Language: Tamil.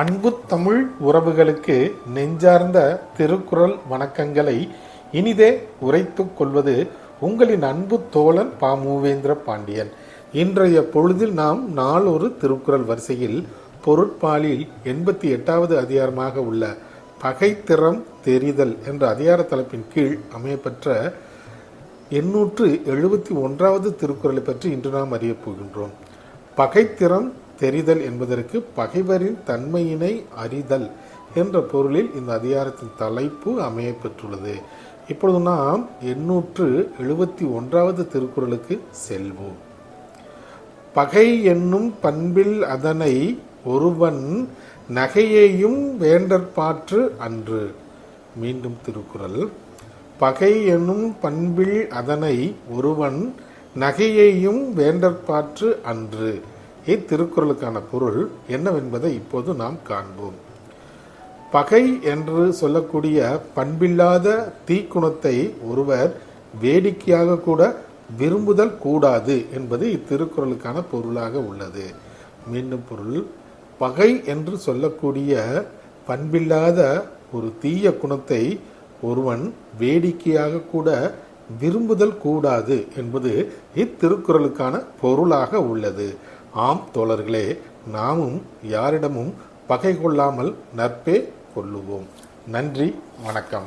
அன்பு தமிழ் உறவுகளுக்கு நெஞ்சார்ந்த திருக்குறள் வணக்கங்களை இனிதே உரைத்துக் கொள்வது உங்களின் அன்பு தோழன் பா. மூவேந்திர பாண்டியன். இன்றைய பொழுதில் நாம் நாளொரு திருக்குறள் வரிசையில் பொருட்பாலில் 88வது அதிகாரமாக உள்ள பகைத்திறம் தெரிதல் என்ற அதிகார தலைப்பின் கீழ் அமையப்பெற்ற 871வது திருக்குறளை பற்றி இன்று நாம் அறியப் போகின்றோம். பகைத்திறம் தெரிதல் என்பதற்கு பகைவரின் தன்மையினை அறிதல் என்ற பொருளில் இந்த அதிகாரத்தின் தலைப்பு அமைய பெற்றுள்ளது. இப்பொழுது நாம் 871வது திருக்குறளுக்கு செல்வோம். பகை என்னும் பண்பில் அதனை ஒருவன் நகையையும் வேண்டற்பாற்று அன்று. மீண்டும் திருக்குறள். பகை என்னும் பண்பில் அதனை ஒருவன் நகையையும் வேண்டற்பாற்று அன்று. இத்திருக்குறளுக்கான பொருள் என்னவென்பதை இப்போது நாம் காண்போம். பகை என்று சொல்லக்கூடிய பண்பில்லாத தீக்குணத்தை ஒருவர் வேடிக்கையாக கூட விரும்புதல் கூடாது என்பது இத்திருக்குறளுக்கான பொருளாக உள்ளது. மீண்டும் பொருள். பகை என்று சொல்லக்கூடிய பண்பில்லாத ஒரு தீய குணத்தை ஒருவன் வேடிக்கையாக கூட விரும்புதல் கூடாது என்பது இத்திருக்குறளுக்கான பொருளாக உள்ளது. ஆம் தோழர்களே, நாமும் யாரிடமும் பகை கொள்ளாமல் நட்பே கொள்ளுவோம். நன்றி, வணக்கம்.